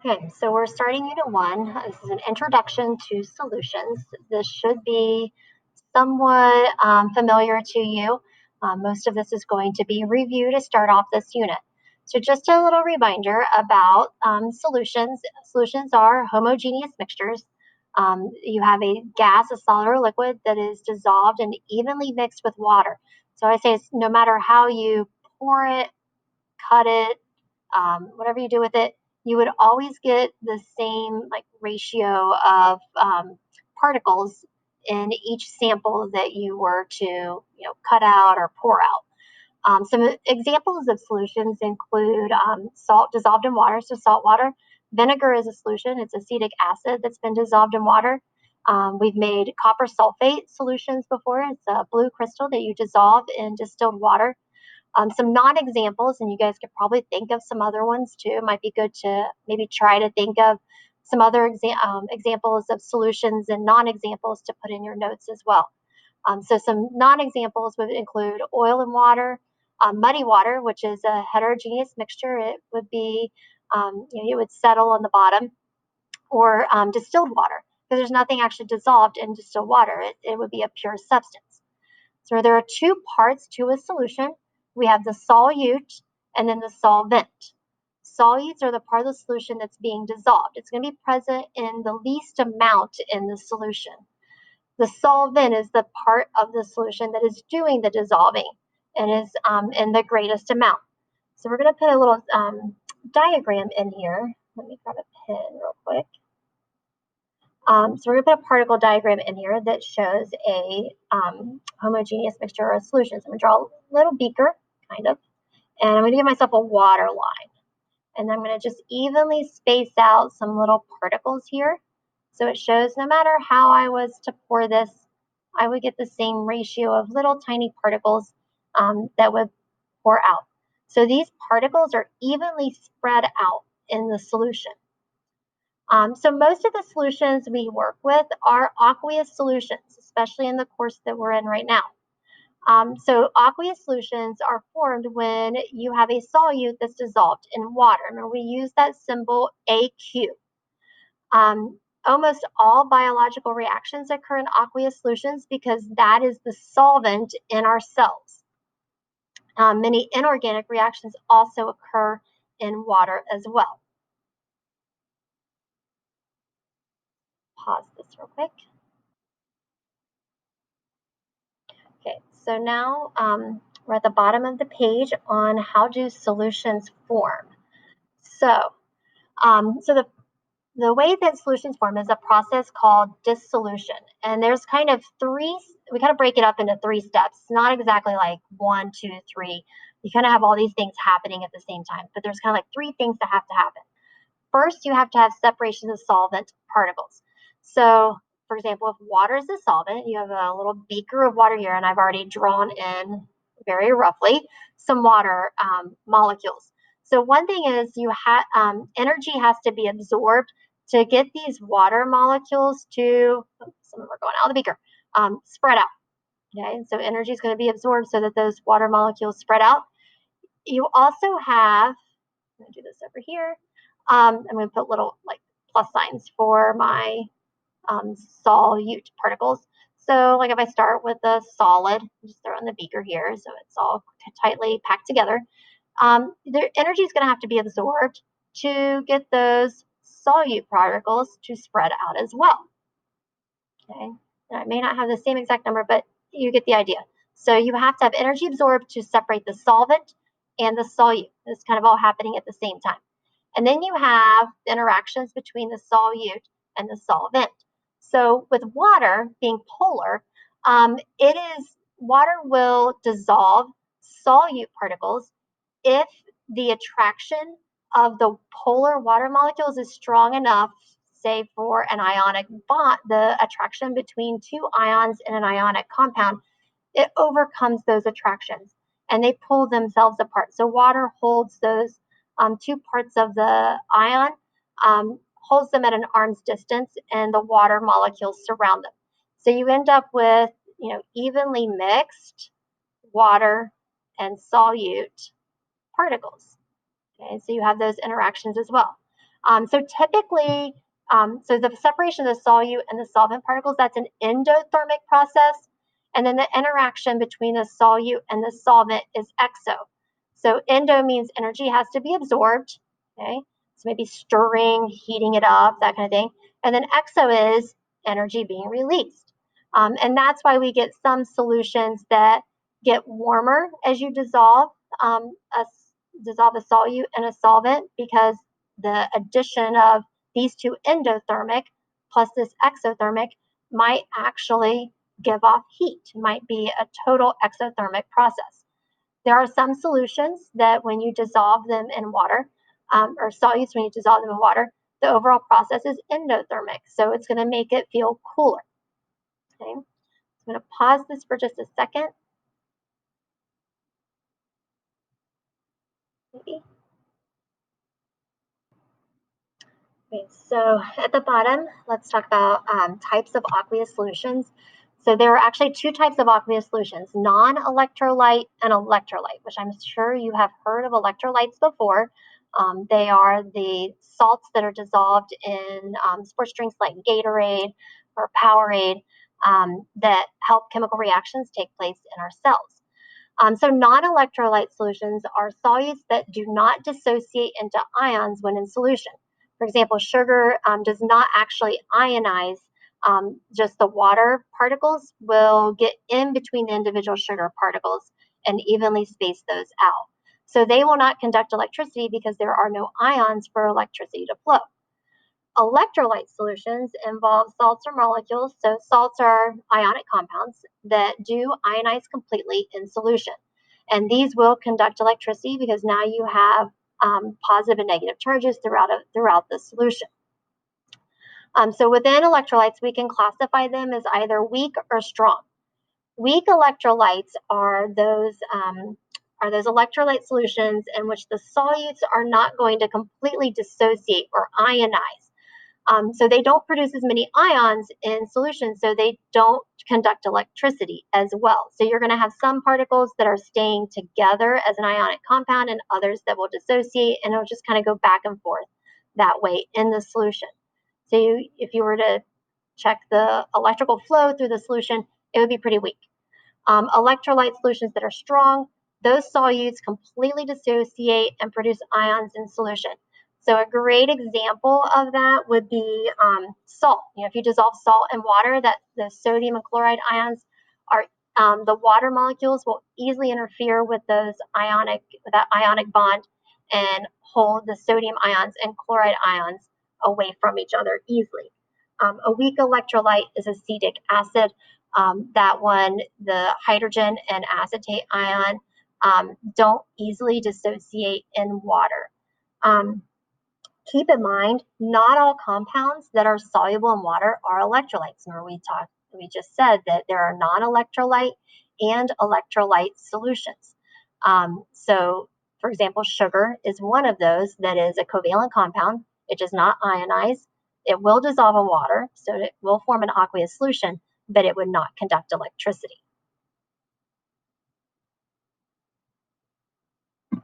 Okay, so we're starting Unit 1. This is an introduction to solutions. This should be somewhat familiar to you. Most of this is going to be review to start off this unit. So just a little reminder about solutions. Solutions are homogeneous mixtures. You have a gas, a solid, or liquid that is dissolved and evenly mixed with water. So I say no matter how you pour it, cut it, whatever you do with it, you would always get the same like ratio of particles in each sample that you were to cut out or pour out. Some examples of solutions include salt dissolved in water, so salt water. Vinegar is a solution. It's acetic acid that's been dissolved in water. We've made copper sulfate solutions before. It's a blue crystal that you dissolve in distilled water. Some non-examples, and you guys could probably think of some other ones too. It might be good to maybe try to think of some other examples of solutions and non-examples to put in your notes as well. So some non-examples would include oil and water, muddy water, which is a heterogeneous mixture. It would be, it would settle on the bottom, or distilled water, because there's nothing actually dissolved in distilled water. It would be a pure substance. So there are two parts to a solution. We have the solute and then the solvent. Solutes are the part of the solution that's being dissolved. It's going to be present in the least amount in the solution. The solvent is the part of the solution that is doing the dissolving and is in the greatest amount. So we're going to put a little diagram in here. Let me grab a pen real quick. So we're going to put a particle diagram in here that shows a homogeneous mixture of solutions. I'm going to draw a little beaker, kind of, and I'm going to give myself a water line. And I'm going to just evenly space out some little particles here. So it shows no matter how I was to pour this, I would get the same ratio of little tiny particles that would pour out. So these particles are evenly spread out in the solution. So most of the solutions we work with are aqueous solutions, especially in the course that we're in right now. So aqueous solutions are formed when you have a solute that's dissolved in water. Remember, we use that symbol AQ. Almost all biological reactions occur in aqueous solutions because that is the solvent in our cells. Many inorganic reactions also occur in water as well. Pause this real quick. Okay, so now we're at the bottom of the page on how do solutions form. So, the way that solutions form is a process called dissolution. And there's kind of we kind of break it up into 3 steps. Not exactly like 1, 2, 3. You kind of have all these things happening at the same time, but there's kind of like 3 things that have to happen. First, you have to have separation of solvent particles. So, for example, if water is a solvent, you have a little beaker of water here, and I've already drawn in very roughly some water molecules. So one thing is energy has to be absorbed to get these water molecules to, some of them are going out of the beaker, spread out. Okay, so energy is going to be absorbed so that those water molecules spread out. You also have, I'm going to do this over here. I'm going to put little like plus signs for my solute particles. So like if I start with a solid, just throw in the beaker here so it's all tightly packed together. The energy is going to have to be absorbed to get those solute particles to spread out as well. Okay, and I may not have the same exact number, but you get the idea. So you have to have energy absorbed to separate the solvent and the solute. It's kind of all happening at the same time. And then you have interactions between the solute and the solvent. So with water being polar, water will dissolve solute particles if the attraction of the polar water molecules is strong enough, say for an ionic bond, the attraction between 2 ions in an ionic compound, it overcomes those attractions and they pull themselves apart. So water holds those 2 parts of the ion, holds them at an arm's distance, and the water molecules surround them. So you end up with, evenly mixed water and solute particles. Okay, so you have those interactions as well. So typically, so the separation of the solute and the solvent particles, that's an endothermic process. And then the interaction between the solute and the solvent is exo. So endo means energy has to be absorbed, okay? So maybe stirring, heating it up, that kind of thing. And then exo is energy being released. And that's why we get some solutions that get warmer as you dissolve dissolve a solute and a solvent, because the addition of these two endothermic plus this exothermic might actually give off heat, might be a total exothermic process. There are some solutions that when you dissolve them in water, or solutes when you dissolve them in water, the overall process is endothermic. So it's going to make it feel cooler. Okay. I'm going to pause this for just a second. Maybe. Okay, so at the bottom, let's talk about types of aqueous solutions. So there are actually two types of aqueous solutions, non-electrolyte and electrolyte, which I'm sure you have heard of electrolytes before. They are the salts that are dissolved in sports drinks like Gatorade or Powerade that help chemical reactions take place in our cells. So non-electrolyte solutions are solutes that do not dissociate into ions when in solution. For example, sugar does not actually ionize. Just the water particles will get in between the individual sugar particles and evenly space those out. So they will not conduct electricity because there are no ions for electricity to flow. Electrolyte solutions involve salts or molecules. So salts are ionic compounds that do ionize completely in solution. And these will conduct electricity because now you have positive and negative charges throughout the solution. So within electrolytes, we can classify them as either weak or strong. Weak electrolytes are those electrolyte solutions in which the solutes are not going to completely dissociate or ionize. So they don't produce as many ions in solution, so they don't conduct electricity as well. So you're going to have some particles that are staying together as an ionic compound and others that will dissociate, and it'll just kind of go back and forth that way in the solution. So if you were to check the electrical flow through the solution, it would be pretty weak. Electrolyte solutions that are strong, those solutes completely dissociate and produce ions in solution. So a great example of that would be salt. If you dissolve salt in water, that the sodium and chloride ions are the water molecules will easily interfere with that ionic bond and hold the sodium ions and chloride ions away from each other easily. A weak electrolyte is acetic acid. That one, the hydrogen and acetate ion don't easily dissociate in water. Keep in mind, not all compounds that are soluble in water are electrolytes. Remember, we just said that there are non-electrolyte and electrolyte solutions. So, for example, sugar is one of those that is a covalent compound. It does not ionize. It will dissolve in water, so it will form an aqueous solution, but it would not conduct electricity.